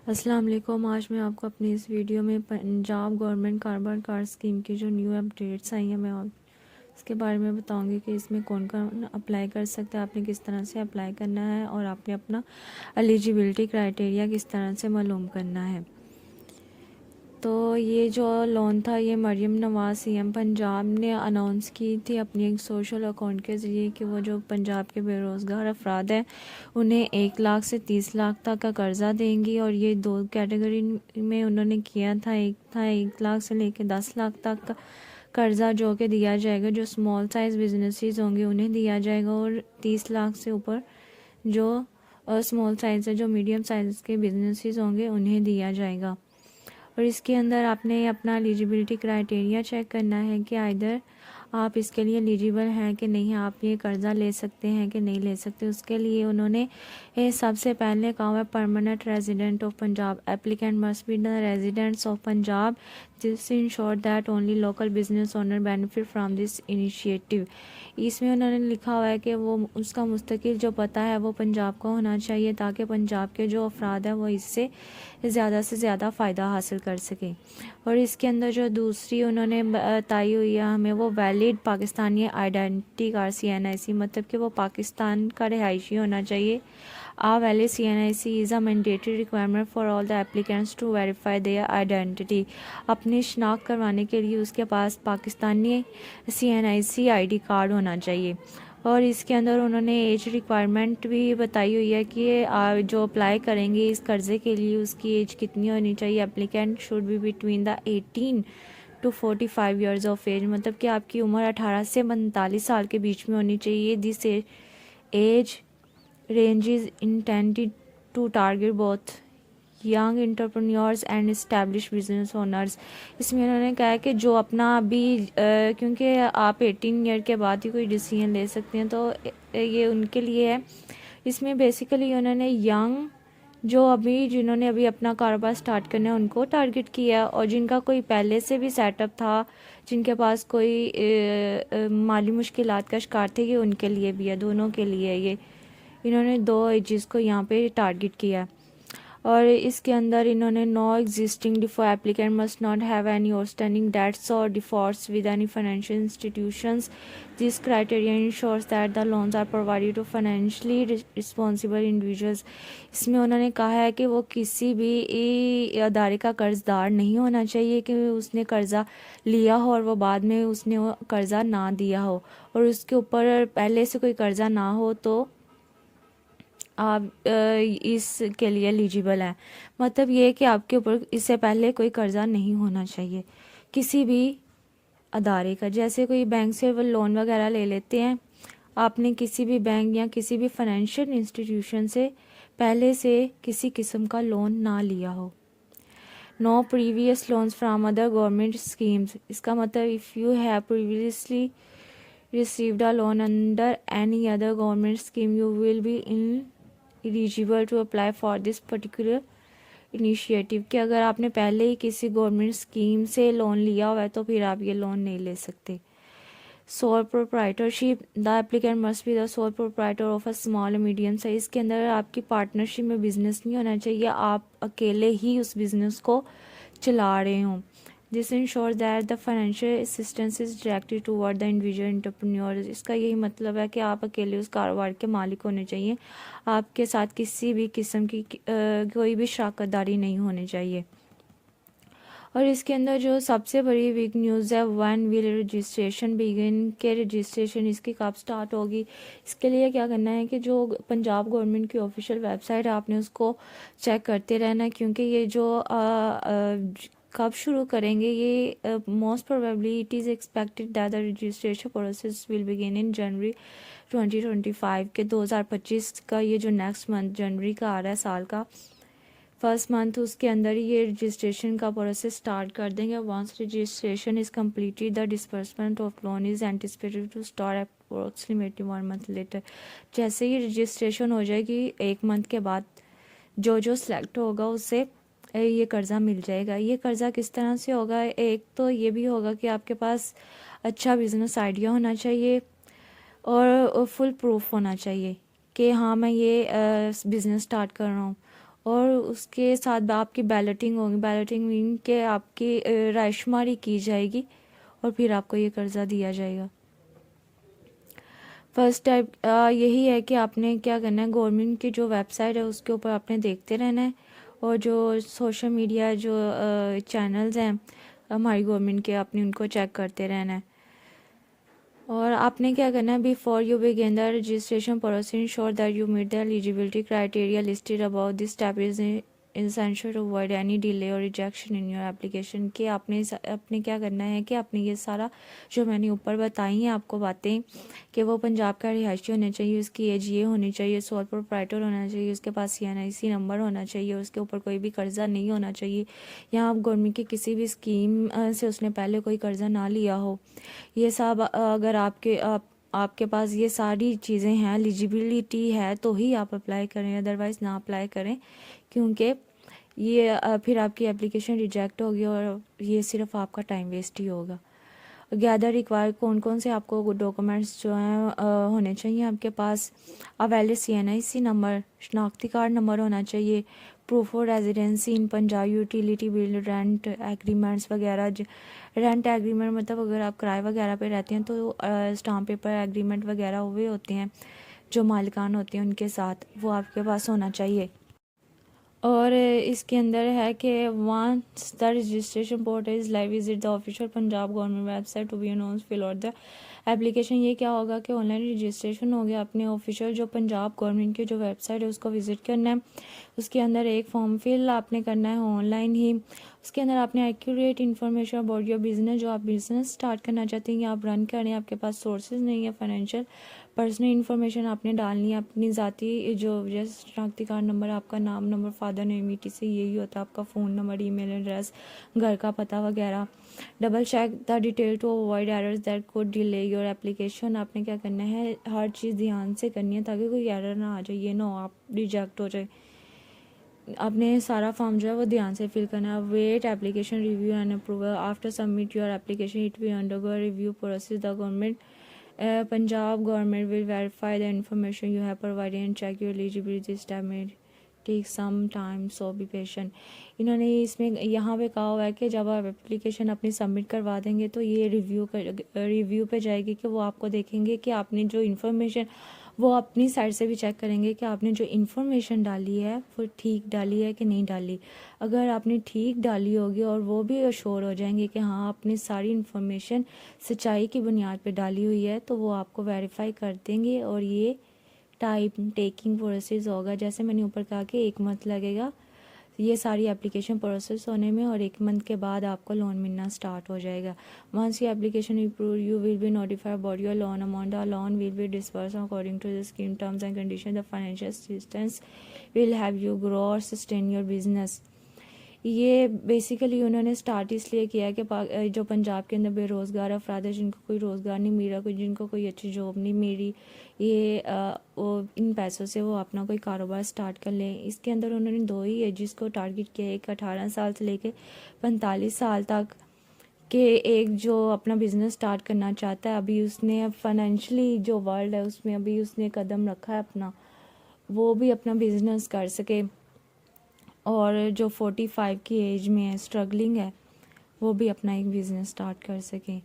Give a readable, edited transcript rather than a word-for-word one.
अस्सलाम वालेकुम। आज मैं आपको अपनी इस वीडियो में Punjab government carbon card scheme की जो न्यू अपडेट्स आई हैं मैं इसके बारे में बताऊंगी कि इसमें कौन कौन अप्लाई कर सकता है, आपने किस तरह से अप्लाई करना है और आपने अपना एलिजिबिलिटी क्राइटेरिया किस तरह से मालूम करना है। तो ये जो लोन था ये मरियम नवाज़ सीएम पंजाब ने अनाउंस की थी अपनी एक सोशल अकाउंट के ज़रिए कि वो जो पंजाब के बेरोज़गार अफराद हैं उन्हें 1 लाख से 30 लाख तक का कर्ज़ा देंगी। और ये दो कैटेगरी में उन्होंने किया था, एक था 1 लाख से लेकर 10 लाख तक का कर्ज़ा जो कि दिया जाएगा, जो स्मॉल साइज़ बिजनेसेस होंगे उन्हें दिया जाएगा, और 30 लाख से ऊपर जो स्मॉल साइज़ है, जो मीडियम साइज़ के बिजनेसेस होंगे उन्हें दिया जाएगा। और इसके अंदर आपने अपना एलिजिबिलिटी क्राइटेरिया चेक करना है कि आइदर आप इसके लिए एलिजिबल हैं कि नहीं, आप ये कर्ज़ा ले सकते हैं कि नहीं ले सकते। उसके लिए उन्होंने सबसे पहले कहा है permanent resident of Punjab applicant must be the residents of Punjab this ensure that only local business owner benefit from this initiative. इसमें उन्होंने लिखा हुआ है कि वो उसका मुस्तकिल जो पता है वो पंजाब का होना चाहिए ताकि पंजाब के जो अफराद हैं वो इससे ज़्यादा से ज़्यादा फ़ायदा हासिल कर सकें। और इसके अंदर जो दूसरी उन्होंने बताई हुई है हमें वो valid Pakistani identity card CNIC, मतलब कि वो पाकिस्तान का रिहायशी होना चाहिए। A valid CNIC is a mandatory requirement for all the applicants to verify their identity। अपनी शनाख्त करवाने के लिए उसके पास पाकिस्तानी CNIC ID कार्ड होना चाहिए। और इसके अंदर उन्होंने एज रिक्वायरमेंट भी बताई हुई है कि जो अप्लाई करेंगे इस कर्ज़े के लिए उसकी एज कितनी होनी चाहिए। Applicant should be between the 18 to 45 years of age, मतलब कि आपकी उम्र 18 से 45 साल के बीच में होनी चाहिए। This age range is intended to target both young entrepreneurs and established business owners। इसमें उन्होंने कहा है कि जो अपना अभी क्योंकि आप 18 ईयर के बाद ही कोई डिसीजन ले सकते हैं, तो ये उनके लिए है। इसमें बेसिकली उन्होंने यंग जो अभी जिन्होंने अभी अपना कारोबार स्टार्ट करना है उनको टारगेट किया है, और जिनका कोई पहले से भी सेटअप था, जिनके पास कोई माली मुश्किलात का शिकार थे, ये उनके लिए भी है, दोनों के लिए है ये। इन्होंने दो एजेस को यहाँ पे टारगेट किया है। और इसके अंदर इन्होंने no existing default applicant must not have any outstanding debts और defaults with any financial institutions. This criteria ensures that the loans are provided to financially responsible individuals. इसमें उन्होंने कहा है कि वो किसी भी अदारे का कर्जदार नहीं होना चाहिए कि उसने कर्ज़ा लिया हो और वो बाद में उसने वो कर्ज़ा ना दिया हो, और उसके ऊपर पहले से कोई कर्ज़ा ना हो तो आप इसके लिए एलिजिबल हैं। मतलब ये है कि आपके ऊपर इससे पहले कोई कर्ज़ा नहीं होना चाहिए किसी भी अदारे का। जैसे कोई बैंक से वो लोन वगैरह ले लेते हैं, आपने किसी भी बैंक या किसी भी फाइनेंशियल इंस्टीट्यूशन से पहले से किसी किस्म का लोन ना लिया हो। No previous loans from other government schemes. इसका मतलब if you have previously received a loan under any other government scheme you will be eligible to apply for this particular initiative। कि अगर आपने पहले ही किसी गवर्नमेंट स्कीम से loan लिया हुआ है तो फिर आप ये लोन नहीं ले सकते। Sole proprietorship the applicant must be the sole proprietor of a small medium size. के अंदर आपकी पार्टनरशिप में बिजनेस नहीं होना चाहिए, आप अकेले ही उस बिजनेस को चला रहे हों। This ensure that the financial assistance is directed toward the individual entrepreneur. इसका यही मतलब है कि आप अकेले उस कारोबार के मालिक होने चाहिए, आपके साथ किसी भी किस्म की कोई भी शराकतदारी नहीं होनी चाहिए। और इसके अंदर जो सबसे बड़ी बिग न्यूज़ है वन विल रजिस्ट्रेशन बिगिन, के रजिस्ट्रेशन इसकी कब स्टार्ट होगी। इसके लिए क्या करना है कि जो पंजाब गवर्नमेंट की ऑफिशियल वेबसाइट है आपने उसको चेक करते रहना है, क्योंकि ये जो कब शुरू करेंगे ये most probably it is expected that the registration process will begin in January 2025 के 2025 का ये जो नेक्स्ट मंथ जनवरी का आ रहा है साल का फर्स्ट मंथ, उसके अंदर ही ये रजिस्ट्रेशन का प्रोसेस स्टार्ट कर देंगे। Once registration is completed the disbursement of loan is anticipated to start approximately 1 month later. जैसे ही रजिस्ट्रेशन हो जाएगी 1 मंथ के बाद जो जो सिलेक्ट होगा उससे ये कर्ज़ा मिल जाएगा। ये कर्ज़ा किस तरह से होगा, एक तो ये भी होगा कि आपके पास अच्छा बिजनेस आइडिया होना चाहिए और फुल प्रूफ होना चाहिए कि हाँ मैं ये बिज़नेस स्टार्ट कर रहा हूँ। और उसके साथ आपकी बैलेटिंग होगी। बैलेटिंग मीन के आपकी रायशुमारी की जाएगी और फिर आपको ये कर्ज़ा दिया जाएगा। फर्स्ट टाइप यही है कि आपने क्या करना है, गवर्नमेंट की जो वेबसाइट है उसके ऊपर आपने देखते रहना है, और जो सोशल मीडिया जो चैनल्स हैं हमारी गवर्नमेंट के, आपने उनको चेक करते रहना है। और आपने क्या करना है, before you begin the registration process ensure that you meet the eligibility criteria listed about this step is essential to avoid any delay or rejection in your application. कि आपने क्या करना है कि आपने ये सारा जो मैंने ऊपर बताई हैं आपको बातें, कि वो पंजाब का रिहायशी होना चाहिए, उसकी एज ये होनी चाहिए, सोल प्रोप्राइटर होना चाहिए, उसके पास CNIC नंबर होना चाहिए, उसके ऊपर कोई भी कर्जा नहीं होना चाहिए, या आप गवर्नमेंट की किसी भी स्कीम से उसने पहले कोई कर्जा ना लिया हो। ये सब अगर आपके पास ये सारी चीज़ें हैं, एलिजिबिलिटी है, तो ही आप अप्लाई करें, अदरवाइज़ ना अप्लाई करें, क्योंकि ये फिर आपकी एप्लीकेशन रिजेक्ट होगी और ये सिर्फ आपका टाइम वेस्ट ही होगा। गैदर रिक्वायर कौन कौन से आपको डॉक्यूमेंट्स जो हैं होने चाहिए आपके पास, वैलिड CNIC नंबर, शनाख्ती कार्ड नंबर होना चाहिए, proof of residency in Punjab, utility bill, rent agreements वगैरह। रेंट एग्रीमेंट मतलब अगर आप किराए वगैरह पे रहते हैं तो स्टाम्प पेपर एग्रीमेंट वगैरह हुए होते हैं जो मालिकान होते हैं उनके साथ, वो आपके पास होना चाहिए। और इसके अंदर है कि once the registration portal is live visit the official Punjab government website to be announce fill out the application. ये क्या होगा कि ऑनलाइन रजिस्ट्रेशन हो गया, अपने ऑफिशियल जो पंजाब गवर्नमेंट की जो वेबसाइट है उसको विजिट करना है, उसके अंदर एक फॉर्म फिल आपने करना है ऑनलाइन ही। उसके अंदर आपने accurate information about your business, जो आप बिजनेस स्टार्ट करना चाहते हैं या आप रन कर रहे हैं, आपके पास सोर्सेज नहीं है फाइनेंशियल, पर्सनल इन्फॉर्मेशन आपने डालनी है, अपनी ज़ाती जो जैसे शनाख्ती कार्ड नंबर, आपका नाम, नंबर, फादर नेम, ETC यही होता है, आपका फ़ोन नंबर, ईमेल एड्रेस, घर का पता वगैरह। Double check the detail to avoid errors that could delay your application. आपने क्या करना है, हर चीज़ ध्यान से करनी है ताकि कोई एरर ना आ जाए, ये ना हो आप रिजेक्ट हो जाए। आपने सारा फॉर्म जो है वो ध्यान से फिल करना है। Wait application review and approval after submit your application it will undergo review process the government Punjab government will verify the information you have provided and check your eligibility. This time may take some time, so be patient. इन्होंने इसमें यहाँ पे कहा हुआ है कि जब आप एप्लीकेशन अपनी सबमिट करवा देंगे तो ये रिव्यू पे जाएगी, कि वो आपको देखेंगे कि आपने जो इन्फॉर्मेशन, वो अपनी साइड से भी चेक करेंगे कि आपने जो इन्फॉर्मेशन डाली है वो ठीक डाली है कि नहीं डाली। अगर आपने ठीक डाली होगी और वो भी अश्योर हो जाएंगे कि हाँ आपने सारी इन्फॉर्मेशन सच्चाई की बुनियाद पे डाली हुई है, तो वो आपको वेरीफाई कर देंगे और ये टाइम टेकिंग प्रोसेस होगा। जैसे मैंने ऊपर कहा कि 1 मंथ लगेगा ये सारी एप्लीकेशन प्रोसेस होने में, और 1 मंथ के बाद आपको लोन मिलना स्टार्ट हो जाएगा। Once your application approve you will be notified about your loan amount. The loan will be disbursed according to the scheme terms and condition. The financial assistance will have you grow और sustain your business. ये basically उन्होंने start इसलिए किया कि जो पंजाब के अंदर बेरोज़गार अफराद है, जिनको कोई रोज़गार नहीं मिल रहा, जिनको कोई अच्छी जॉब नहीं मिल रही, ये वो इन पैसों से वो अपना कोई कारोबार स्टार्ट कर लें। इसके अंदर उन्होंने 2 ही एजिस को टारगेट किया, एक 18 साल से लेके 45 साल तक के एक जो अपना बिज़नेस स्टार्ट करना चाहता है, अभी उसने फाइनेंशियली जो वर्ल्ड है उसमें अभी उसने कदम रखा है अपना, वो भी अपना बिज़नेस कर सके, और जो 45 की एज में है, स्ट्रगलिंग है, वो भी अपना एक बिज़नेस स्टार्ट कर सकें।